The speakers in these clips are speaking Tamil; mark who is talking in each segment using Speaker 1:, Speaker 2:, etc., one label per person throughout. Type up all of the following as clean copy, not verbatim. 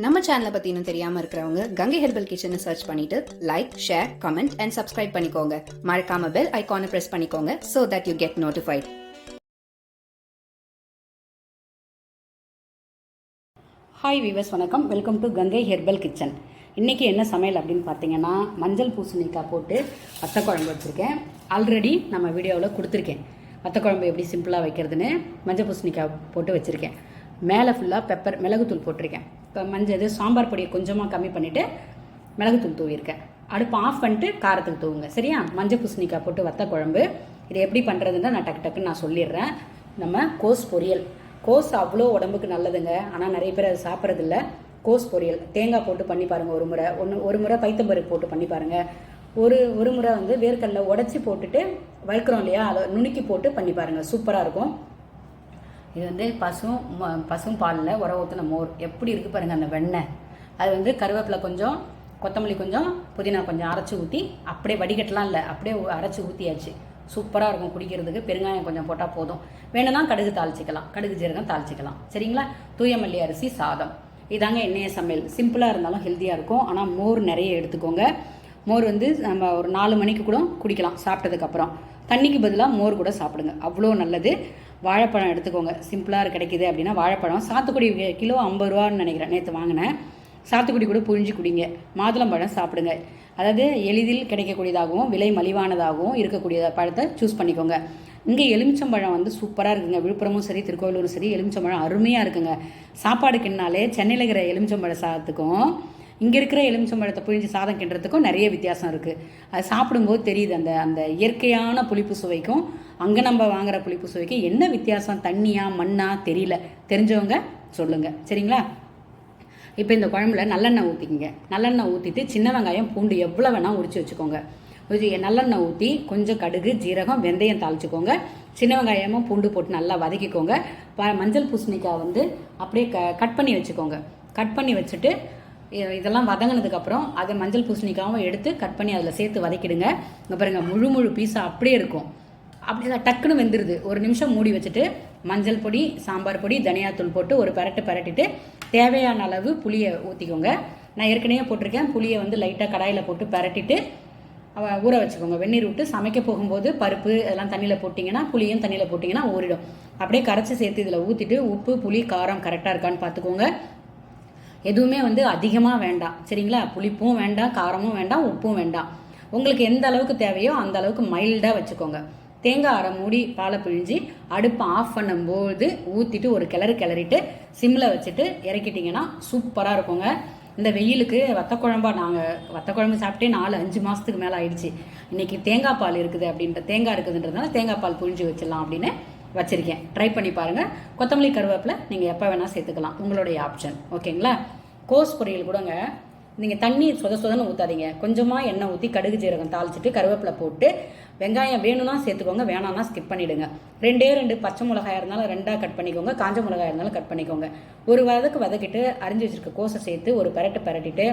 Speaker 1: நம்ம சேனலை பற்றி இன்னும் தெரியாமல் இருக்கிறவங்க கங்கை ஹெர்பல் கிச்சனை சர்ச் பண்ணிட்டு like, share, comment and subscribe பண்ணிக்கோங்க. மறக்காம பெல் ஐகானை பிரஸ் பண்ணிக்கோங்க so that you get notified.
Speaker 2: Hi viewers, வணக்கம். Welcome to Gangai herbal kitchen. இன்றைக்கி என்ன சமையல் அப்படின்னு பார்த்தீங்கன்னா, மஞ்சள் பூசணிக்காய் போட்டு வத்த குழம்பு வச்சுருக்கேன். ஆல்ரெடி நம்ம வீடியோவில் கொடுத்துருக்கேன் வத்த குழம்பு எப்படி சிம்பிளாக வைக்கிறதுன்னு. மஞ்சள் பூசணிக்காய் போட்டு வச்சுருக்கேன். மேலே ஃபுல்லாக பெப்பர், மிளகுத்தூள் போட்டிருக்கேன். இப்போ இது சாம்பார் பொடியை கொஞ்சமாக கம்மி பண்ணிவிட்டு மிளகுத்தூள் தூவிருக்கேன். அடுப்பு ஆஃப் பண்ணிட்டு காரத்துக்கு தூவுங்க, சரியா? மஞ்சள் பூசணிக்காய் போட்டு வத்த குழம்பு. இதை எப்படி பண்ணுறதுன்னு நான் டக்குன்னு நான் சொல்லிடுறேன். நம்ம கோஸ் பொரியல். கோஸ் அவ்வளோ உடம்புக்கு நல்லதுங்க, ஆனால் நிறைய பேர் அதை சாப்பிட்றதில்ல. கோஸ் பொரியல் தேங்காய் போட்டு பண்ணி பாருங்கள். ஒரு முறை பைத்தம்பருப்பு போட்டு பண்ணி பாருங்கள். ஒரு முறை வேர்க்கடலை உடச்சி போட்டுட்டு வறுக்கிறோம் இல்லையா, அதை நுணுக்கி போட்டு பண்ணி பாருங்கள். சூப்பராக இருக்கும். இது பசும் பாலில் உர ஊற்றின மோர் எப்படி இருக்குது பாருங்கள். அந்த வெண்ணெய் அது கருவேப்பிலை கொஞ்சம், கொத்தமல்லி கொஞ்சம், புதினா கொஞ்சம் அரைச்சி ஊற்றி, அப்படியே வடிகட்டலாம் இல்லை, அப்படியே அரைச்சி ஊற்றியாச்சு. சூப்பராக இருக்கும் குடிக்கிறதுக்கு. பெருங்காயம் கொஞ்சம் போட்டால் போதும். வேணும்னா கடுகு தாளிச்சிக்கலாம், கடுகு ஜீரகம் தாளிச்சிக்கலாம், சரிங்களா? தூய மல்லி அரிசி சாதம். இதாங்க என்னைய சமையல். சிம்பிளாக இருந்தாலும் ஹெல்த்தியாக இருக்கும். ஆனால் மோர் நிறைய எடுத்துக்கோங்க. மோர் நம்ம ஒரு 4 மணிக்கு கூட குடிக்கலாம் சாப்பிட்டதுக்கப்புறம். தண்ணிக்கு பதிலாக மோர் கூட சாப்பிடுங்க, அவ்வளோ நல்லது. வாழைப்பழம் எடுத்துக்கோங்க. சிம்பிளாக கிடைக்கிது அப்படின்னா வாழைப்பழம். சாத்துக்குடி கிலோ 50 ரூபான்னு நினைக்கிறேன், நேற்று வாங்கினேன். சாத்துக்குடி கூட புழிஞ்சு குடிங்க. மாதுளம்பழம் சாப்பிடுங்க. அதாவது எளிதில் கிடைக்கக்கூடியதாகவும் விலை மலிவானதாகவும் இருக்கக்கூடிய பழத்தை சூஸ் பண்ணிக்கோங்க. இங்கே எலுமிச்சம்பழம் சூப்பராக இருக்குங்க. விழுப்புரமும் சரி, திருக்கோவிலூரும் சரி, எலுமிச்சம்பழம் அருமையாக இருக்குங்க. சாப்பாடு கிண்ணாலே சென்னையில் இருக்கிற எலுமிச்சம்பழ சாதத்துக்கும் இங்கே இருக்கிற எலுமிச்சம்பழத்தை புழிஞ்சு சாதம் கிண்டுறதுக்கும் நிறைய வித்தியாசம் இருக்குது. அது சாப்பிடும்போது தெரியுது. அந்த இயற்கையான புளிப்பு சுவைக்கும் அங்கே நம்ம வாங்குகிற புளிப்பு சுவைக்கும் என்ன வித்தியாசம், தண்ணியா மண்ணா தெரியல. தெரிஞ்சவங்க சொல்லுங்கள், சரிங்களா? இப்போ இந்த குழம்புல நல்லெண்ணெய் ஊற்றிக்கிங்க. நல்லெண்ணெய் ஊற்றிட்டு சின்ன வெங்காயம், பூண்டு எவ்வளோ வேணால் உரிச்சு வச்சுக்கோங்க. நல்லெண்ணெய் ஊற்றி கொஞ்சம் கடுகு, ஜீரகம், வெந்தயம் தாளிச்சுக்கோங்க. சின்ன வெங்காயமும் பூண்டு போட்டு நல்லா வதக்கிக்கோங்க. மஞ்சள் பூசணிக்காய் அப்படியே கட் பண்ணி வச்சுக்கோங்க. கட் பண்ணி வச்சுட்டு இதெல்லாம் வதங்கினதுக்கப்புறம் அதை மஞ்சள் பூசணிக்காவும் எடுத்து கட் பண்ணி அதில் சேர்த்து வதக்கிடுங்க. இங்கே பாருங்கள், முழு பீஸாக அப்படியே இருக்கும். அப்படி டக்குன்னு வெந்துடுது. ஒரு நிமிஷம் மூடி வச்சுட்டு மஞ்சள் பொடி, சாம்பார் பொடி, தனியாத்தூள் போட்டு ஒரு பரட்டிட்டு தேவையான அளவு புளியை ஊற்றிக்கோங்க. நான் ஏற்கனவே போட்டிருக்கேன். புளியை லைட்டாக கடாயில் போட்டு பரட்டிட்டு ஊற வச்சுக்கோங்க. வெந்நீர் விட்டு சமைக்க போகும்போது பருப்பு இதெல்லாம் தண்ணியில் போட்டிங்கன்னா, புளியும் தண்ணியில் போட்டிங்கன்னா ஊறிடும். அப்படியே கரைச்சி சேர்த்து இதில் ஊற்றிட்டு உப்பு, புளி, காரம் கரெக்டாக இருக்கான்னு பார்த்துக்கோங்க. எதுவுமே அதிகமாக வேண்டாம், சரிங்களா? புளிப்பும் வேண்டாம், காரமும் வேண்டாம், உப்பும் வேண்டாம். உங்களுக்கு எந்த அளவுக்கு தேவையோ அந்த அளவுக்கு மைல்டாக வச்சுக்கோங்க. தேங்காய் அரை மூடி பாலை பிழிஞ்சு அடுப்பை ஆஃப் பண்ணும்போது ஊற்றிட்டு ஒரு கிளறிட்டு சிம்மில் வச்சுட்டு இறக்கிட்டிங்கன்னா சூப்பராக இருக்குங்க. இந்த வெயிலுக்கு வத்த குழம்பு சாப்பிட்டே 4-5 மாதத்துக்கு மேலே ஆயிடுச்சு. இன்றைக்கி தேங்காய் பால் இருக்குது தேங்காய் இருக்குதுன்றதுனால தேங்காய் பால் புழிஞ்சு வச்சிடலாம் அப்படின்னு வச்சுருக்கேன். ட்ரை பண்ணி பாருங்கள். கொத்தமல்லி, கருவேப்பிலை நீங்கள் எப்போ வேணால் சேர்த்துக்கலாம், உங்களுடைய ஆப்ஷன், ஓகேங்களா? கோஸ் பொரியல் கூடங்க நீங்கள் தண்ணி சொதன்னு ஊற்றாதீங்க. கொஞ்சமாக எண்ணெய் ஊற்றி கடுகு ஜீரகம் தாளிச்சிட்டு கருவேப்பிலை போட்டு வெங்காயம் வேணும்னா சேர்த்துக்கோங்க, வேணாம்னா ஸ்கிப் பண்ணிவிடுங்க. 2 பச்சை மிளகாயாக இருந்தாலும் 2ஆக கட் பண்ணிக்கோங்க, காஞ்ச மிளகாய் இருந்தாலும் கட் பண்ணிக்கோங்க. ஒரு வதக்கிட்டு அரிஞ்சு வச்சுருக்க கோஸை சேர்த்து ஒரு பரட்டிட்டு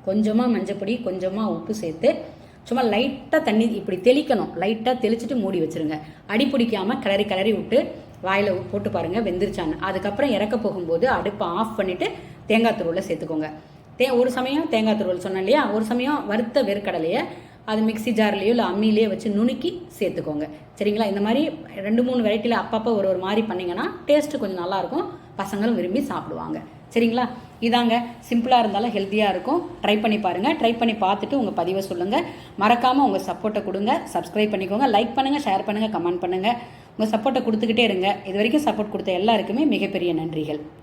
Speaker 2: கொஞ்சமாக மஞ்சப்பொடி, கொஞ்சமாக உப்பு சேர்த்து சும்மா லைட்டாக தண்ணி இப்படி தெளிக்கணும். லைட்டாக தெளிச்சுட்டு மூடி வச்சுருங்க. அடி பிடிக்காமல் கிளறி விட்டு வாயில் போட்டு பாருங்கள் வெந்துருச்சான்னு. அதுக்கப்புறம் இறக்க போகும்போது அடுப்பை ஆஃப் பண்ணிவிட்டு தேங்காய் துருவலை சேர்த்துக்கோங்க. ஒரு சமயம் தேங்காய் துருவல் சொன்னேன் இல்லையா, ஒரு சமயம் வறுத்த வேர்க்கடலையை அது மிக்சி ஜார்லேயோ இல்லை அம்மிலேயோ வச்சு நுணுக்கி சேர்த்துக்கோங்க, சரிங்களா? இந்த மாதிரி 2-3 வெரைட்டியில் அப்பப்போ ஒரு மாதிரி பண்ணிங்கன்னா டேஸ்ட்டு கொஞ்சம் நல்லாயிருக்கும். பசங்களும் விரும்பி சாப்பிடுவாங்க, சரிங்களா? இதாங்க, சிம்பிளாக இருந்தாலும் ஹெல்த்தியாக இருக்கும். ட்ரை பண்ணி பாருங்கள். ட்ரை பண்ணி பார்த்துட்டு உங்கள் பதிவை சொல்லுங்கள். மறக்காமல் உங்கள் சப்போர்ட்டை கொடுங்க. சப்ஸ்கிரைப் பண்ணிக்கோங்க, லைக் பண்ணுங்கள், ஷேர் பண்ணுங்கள், கமெண்ட் பண்ணுங்கள். உங்கள் சப்போர்ட்டை கொடுத்துக்கிட்டே இருங்க. இது வரைக்கும் சப்போர்ட் கொடுத்த எல்லாருக்குமே மிகப்பெரிய நன்றிகள்.